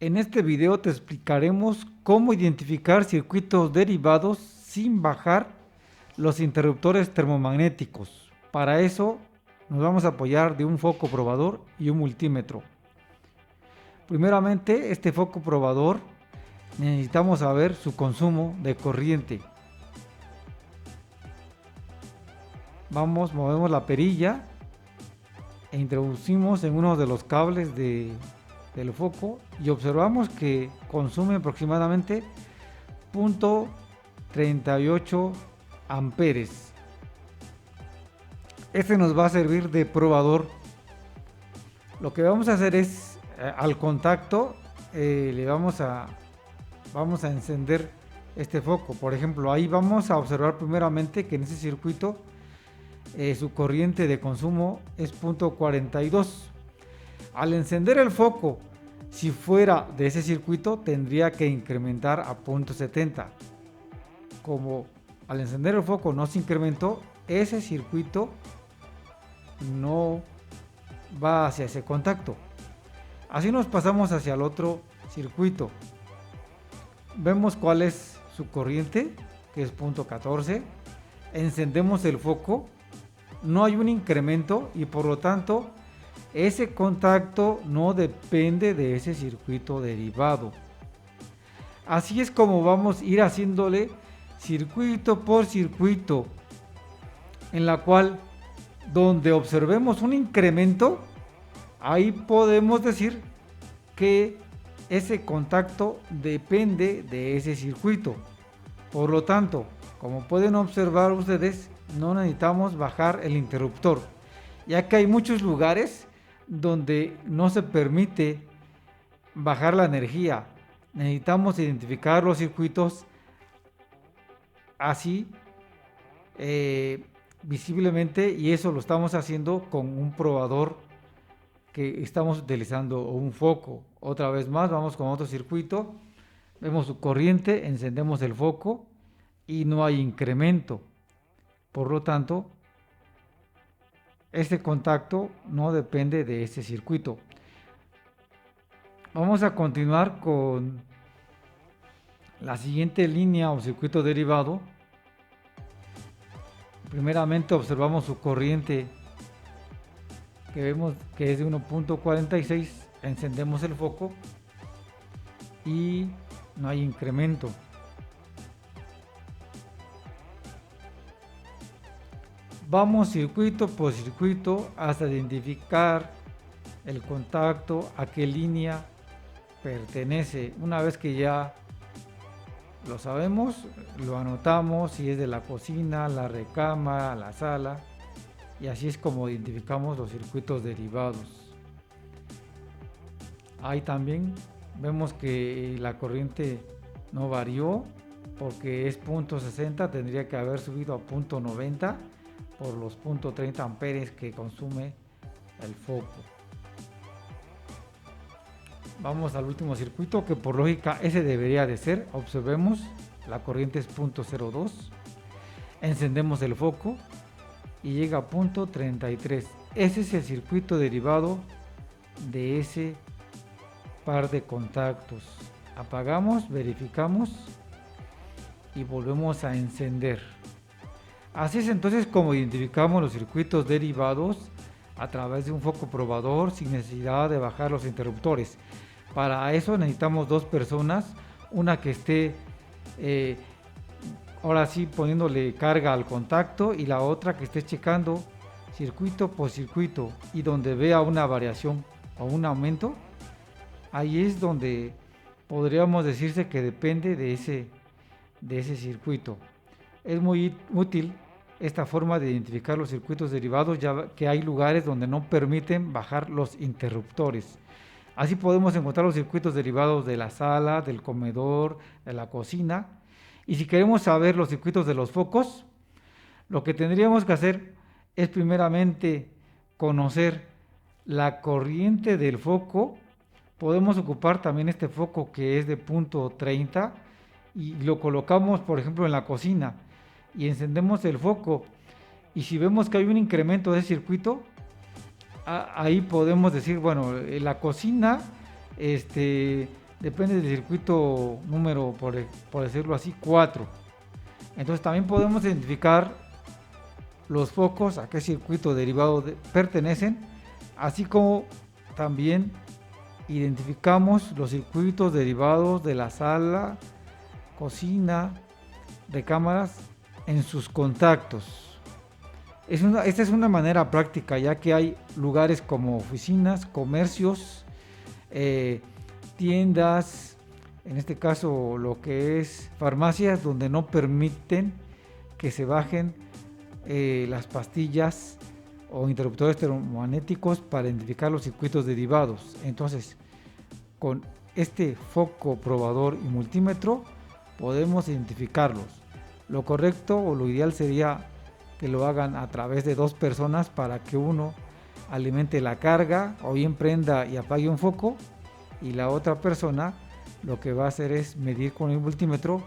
En este video te explicaremos cómo identificar circuitos derivados sin bajar los interruptores termomagnéticos. Para eso nos vamos a apoyar de un foco probador y un multímetro. Primeramente, este foco probador necesitamos saber su consumo de corriente. Movemos la perilla e introducimos en uno de los cables del foco y observamos que consume aproximadamente 0.38 amperes. Este nos va a servir de probador. Lo que vamos a hacer es al contacto le vamos a encender este foco. Por ejemplo, ahí vamos a observar primeramente que en ese circuito su corriente de consumo es 0.42. Al encender el foco, si fuera de ese circuito, tendría que incrementar a 0.70. Como al encender el foco no se incrementó, ese circuito no va hacia ese contacto. Así nos pasamos hacia el otro circuito. Vemos cuál es su corriente, que es 0.14. Encendemos el foco, no hay un incremento y por lo tanto ese contacto no depende de ese circuito derivado. Así es como vamos a ir haciéndole circuito por circuito, en la cual donde observemos un incremento, ahí podemos decir que ese contacto depende de ese circuito. Por lo tanto, como pueden observar ustedes, no necesitamos bajar el interruptor, ya que hay muchos lugares donde no se permite bajar la energía. Necesitamos identificar los circuitos así visiblemente, y eso lo estamos haciendo con un probador que estamos utilizando, o un foco. Otra vez más, vamos con otro circuito, vemos su corriente, encendemos el foco y no hay incremento. Por lo tanto, este contacto no depende de ese circuito. Vamos a continuar con la siguiente línea o circuito derivado. Primeramente observamos su corriente, que vemos que es de 1.46, encendemos el foco y no hay incremento. Vamos circuito por circuito hasta identificar el contacto, a qué línea pertenece. Una vez que ya lo sabemos, lo anotamos, si es de la cocina, la recámara, la sala, y así es como identificamos los circuitos derivados. Ahí también vemos que la corriente no varió, porque es 0.60, tendría que haber subido a 0.90 por los 0.30 amperes que consume el foco. Vamos al último circuito, que por lógica ese debería de ser. Observemos, la corriente es 0.02, encendemos el foco y llega a 0.33. Ese es el circuito derivado de ese par de contactos. Apagamos, verificamos y volvemos a encender. Así es entonces como identificamos los circuitos derivados a través de un foco probador sin necesidad de bajar los interruptores. Para eso necesitamos dos personas, una que esté ahora sí poniéndole carga al contacto y la otra que esté checando circuito por circuito, y donde vea una variación o un aumento, ahí es donde podríamos decirse que depende de ese circuito. Es muy útil esta forma de identificar los circuitos derivados, ya que hay lugares donde no permiten bajar los interruptores. Así podemos encontrar los circuitos derivados de la sala, del comedor, de la cocina. Y si queremos saber los circuitos de los focos, lo que tendríamos que hacer es primeramente conocer la corriente del foco. Podemos ocupar también este foco que es de 0.30 y lo colocamos, por ejemplo, en la cocina y encendemos el foco. Y si vemos que hay un incremento de circuito, ahí podemos decir, bueno, la cocina depende del circuito número, por decirlo así, 4. Entonces también podemos identificar los focos a qué circuito derivado pertenecen, así como también identificamos los circuitos derivados de la sala, cocina, recámaras en sus contactos. Esta es una manera práctica, ya que hay lugares como oficinas, comercios, tiendas, en este caso lo que es farmacias, donde no permiten que se bajen las pastillas o interruptores termomagnéticos para identificar los circuitos derivados. Entonces, con este foco probador y multímetro podemos identificarlos. Lo correcto o lo ideal sería que lo hagan a través de 2 personas para que uno alimente la carga o bien prenda y apague un foco, y la otra persona lo que va a hacer es medir con el multímetro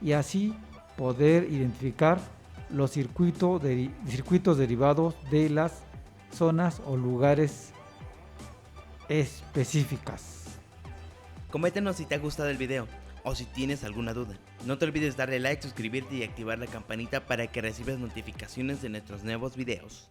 y así poder identificar los circuitos derivados de las zonas o lugares específicas. Coméntanos si te ha gustado el video o si tienes alguna duda. No te olvides darle like, suscribirte y activar la campanita para que recibas notificaciones de nuestros nuevos videos.